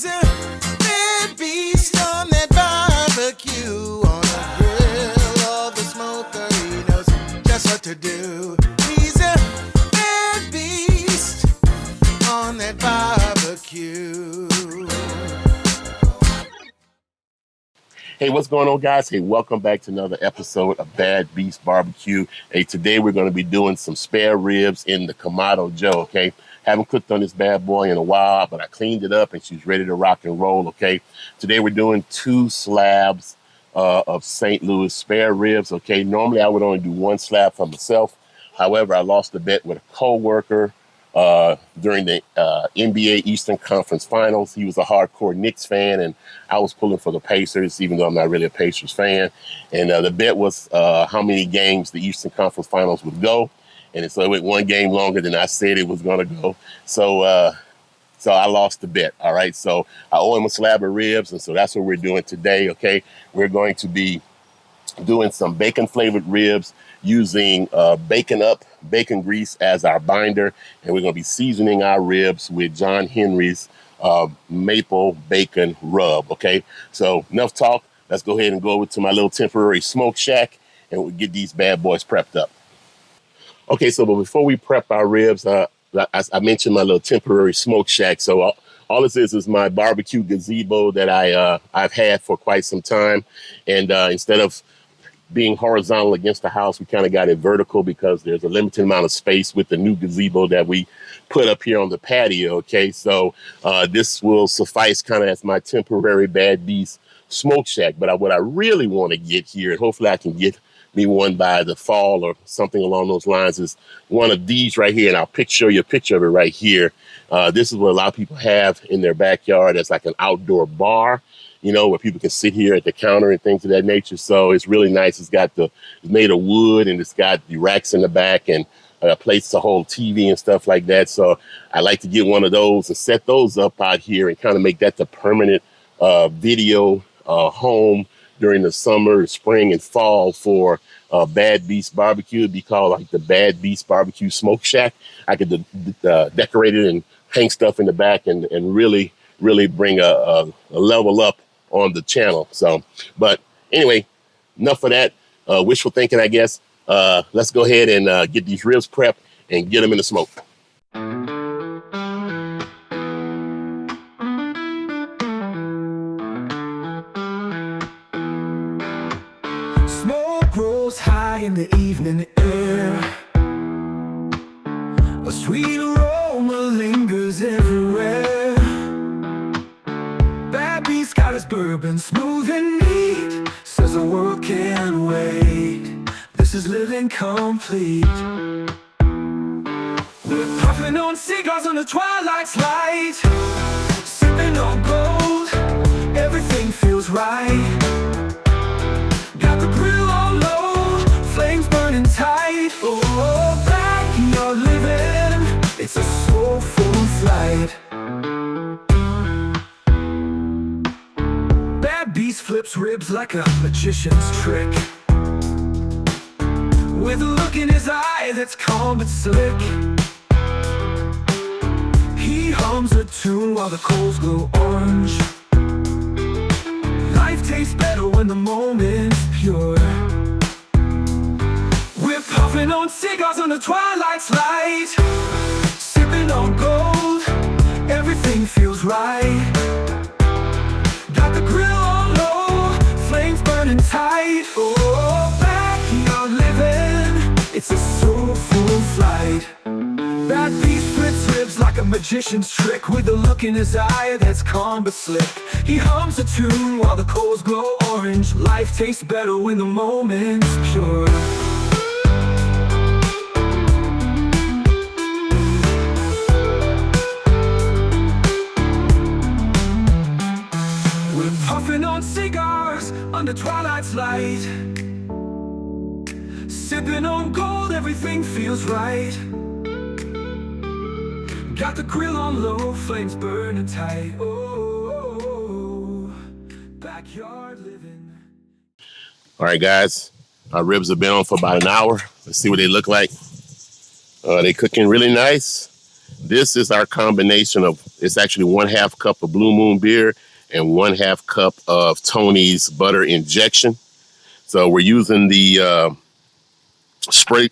He's a bad beast on that barbecue, on the grill or the smoker. He knows just what to do. He's a bad beast on that barbecue. Hey, what's going on, guys? Hey, welcome back to another episode of Bad Beast Barbecue. Hey, today we're going to be doing some spare ribs in the Kamado Joe, okay? Haven't cooked on this bad boy in a while, but I cleaned it up and she's ready to rock and roll, okay? Today we're doing 2 slabs of St. Louis spare ribs, okay? Normally I would only do 1 slab for myself. However, I lost a bet with a co-worker during the NBA Eastern Conference Finals. He was a hardcore Knicks fan, and I was pulling for the Pacers, even though I'm not really a Pacers fan. And the bet was how many games the Eastern Conference Finals would go. And so it went 1 game longer than I said it was going to go. So I lost the bet, all right? So I owe him a slab of ribs, and so that's what we're doing today, okay? We're going to be doing some bacon-flavored ribs using bacon grease as our binder, and we're going to be seasoning our ribs with John Henry's maple bacon rub, okay? So enough talk. Let's go ahead and go over to my little temporary smoke shack, and we'll get these bad boys prepped up. Okay, so but before we prep our ribs, I mentioned my little temporary smoke shack. So all this is my barbecue gazebo that I've had for quite some time, and instead of being horizontal against the house, we kind of got it vertical because there's a limited amount of space with the new gazebo that we put up here on the patio, okay? So this will suffice kind of as my temporary Bad Beast smoke shack. But what I really want to get here, and hopefully I can get me one by the fall or something along those lines, is one of these right here, and I'll show you a picture of it right here. This is what a lot of people have in their backyard as like an outdoor bar, you know, where people can sit here at the counter and things of that nature. So it's really nice. It's made of wood, and it's got the racks in the back and a place to hold TV and stuff like that. So I like to get one of those and set those up out here and kind of make that the permanent video home during the summer, spring, and fall for Bad Beast Barbecue. It'd be called like the Bad Beast Barbecue Smoke Shack. I could decorate it and hang stuff in the back and really bring a level up on the channel. So, but anyway, enough of that. Wishful thinking, I guess. Let's go ahead and get these ribs prepped and get them in the smoke. Smoke rolls high in the evening air. A sweet aroma lingers everywhere. Bad Beast got his bourbon smooth and neat. Says the world can't wait. This is living complete. We're puffing on cigars on the twilight's light, sipping on gold. Everything feels right. Got the grill on low, flames burning tight. Oh, backyard living, it's a soulful flight. Bad Beast flips ribs like a magician's trick, with a look in his eye that's calm but slick. He hums a tune while the coals glow orange. Life tastes better when the moment's pure. We're puffing on cigars on the twilight's light, sipping on gold. Everything feels right. Got the grill on low, flames burning tight. Oh, backyard living, it's a soulful flight. Bad Beast splits ribs like a magician's trick, with a look in his eye that's calm but slick. He hums a tune while the coals glow orange. Life tastes better when the moment's pure. We're puffing on cigars under twilight's light, sipping on gold, everything feels right. Got the grill on low, flames burning tight. Oh, backyard living. All right, guys, our ribs have been on for about an hour. Let's see what they look like. They cooking really nice. This is our combination of, it's actually 1/2 cup of Blue Moon beer and 1/2 cup of Tony's butter injection. So we're using the spray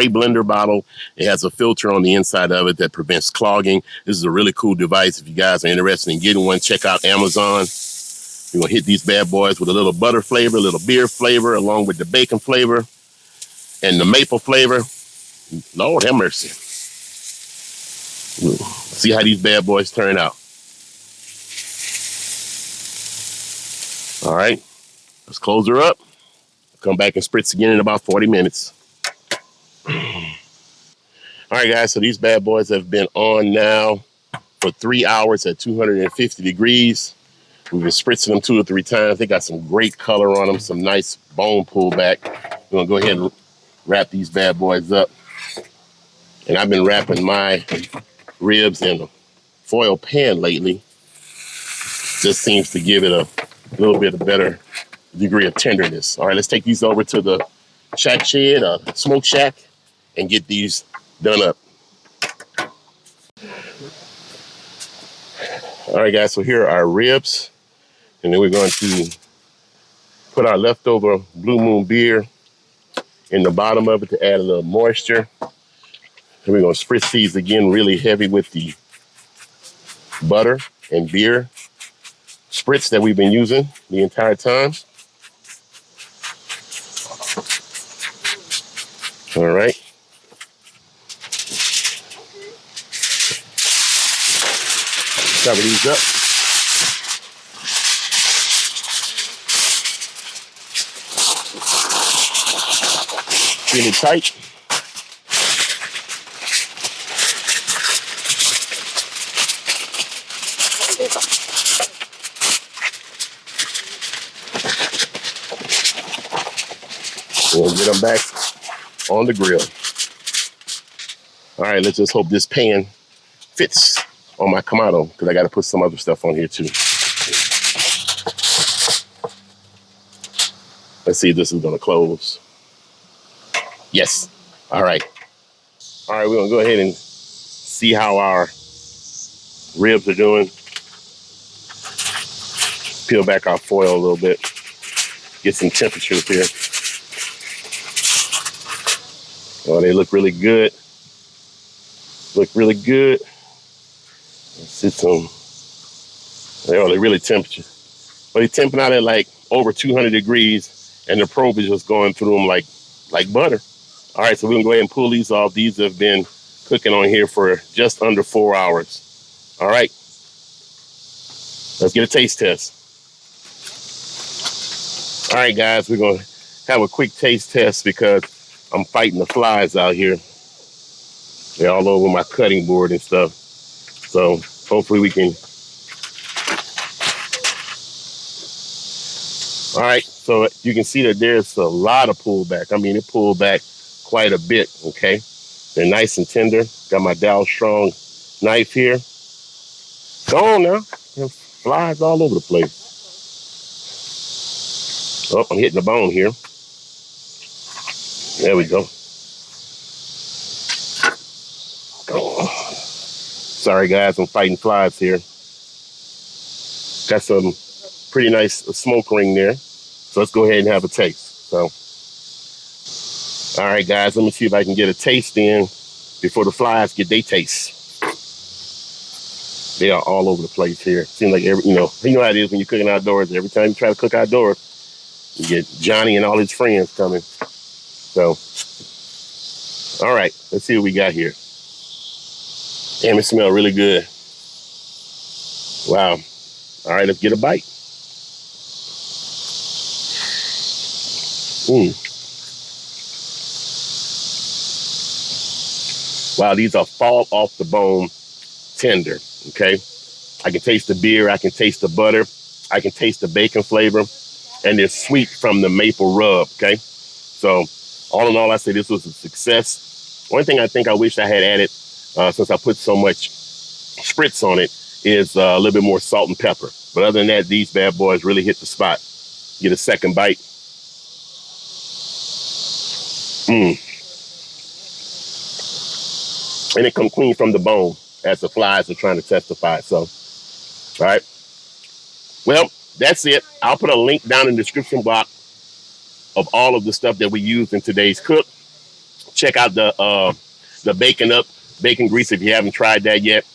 blender bottle. It has a filter on the inside of it that prevents clogging. This is a really cool device. If you guys are interested in getting one, check out Amazon. We're gonna hit these bad boys with a little butter flavor, a little beer flavor, along with the bacon flavor and the maple flavor. Lord have mercy. See how these bad boys turn out. All right, let's close her up. Come back and spritz again in about 40 minutes. All right, guys, so these bad boys have been on now for 3 hours at 250 degrees. We've been spritzing them 2 or 3 times. They got some great color on them, some nice bone pullback. We're gonna go ahead and wrap these bad boys up. And I've been wrapping my ribs in a foil pan lately. Just seems to give it a little bit of better degree of tenderness. All right, let's take these over to the shack shed, smoke shack, and get these done up. All right, guys, so here are our ribs. And then we're going to put our leftover Blue Moon beer in the bottom of it to add a little moisture. And we're going to spritz these again really heavy with the butter and beer spritz that we've been using the entire time. All right. Cover these up. Really tight. We'll get them back on the grill. All right, let's just hope this pan fits on my Kamado, because I got to put some other stuff on here too. Let's see if this is going to close. Yes. All right. All right, we're going to go ahead and see how our ribs are doing. Peel back our foil a little bit. Get some temperatures here. Oh, they look really good. Look really good. Let's see some. Oh, they're really temperature. But they're temping out at like over 200 degrees, and the probe is just going through them like butter. All right, so we're gonna go ahead and pull these off. These have been cooking on here for just under 4 hours. All right, let's get a taste test. All right, guys, we're gonna have a quick taste test because I'm fighting the flies out here. They're all over my cutting board and stuff. So hopefully we can. All right, so you can see that there's a lot of pullback. I mean, it pulled back quite a bit, okay? They're nice and tender. Got my Dow Strong knife here. Go on now. There's flies all over the place. Oh, I'm hitting the bone here. There we go. Oh. Sorry, guys, I'm fighting flies here. Got some pretty nice smoke ring there. So let's go ahead and have a taste. So, all right, guys, let me see if I can get a taste in before the flies get their taste. They are all over the place here. Seems like you know how it is when you're cooking outdoors. Every time you try to cook outdoors, you get Johnny and all his friends coming. So, all right, let's see what we got here. Damn, it smells really good. Wow. All right, let's get a bite. Wow, these are fall off the bone tender, okay? I can taste the beer, I can taste the butter, I can taste the bacon flavor, and they're sweet from the maple rub, okay? So all in all, I say this was a success. One thing I think I wish I had added, since I put so much spritz on it, is a little bit more salt and pepper. But other than that, these bad boys really hit the spot. Get a second bite. and it come clean from the bone, as the flies are trying to testify. So, all right. Well, that's it. I'll put a link down in the description box of all of the stuff that we used in today's cook. Check out the bacon grease if you haven't tried that yet.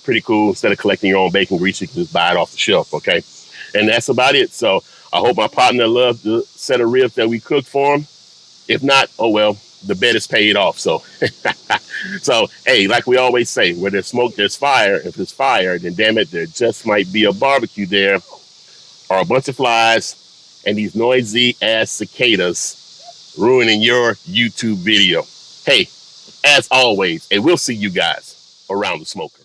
Pretty cool. Instead of collecting your own bacon grease, you can just buy it off the shelf. Okay, and that's about it. So I hope my partner loved the set of ribs that we cooked for him. If not, oh well, the bet is paid off. So, so hey, like we always say, where there's smoke, there's fire. If there's fire, then damn it, there just might be a barbecue there, or a bunch of flies and these noisy ass cicadas ruining your YouTube video. Hey, as always, and we'll see you guys around the smoker.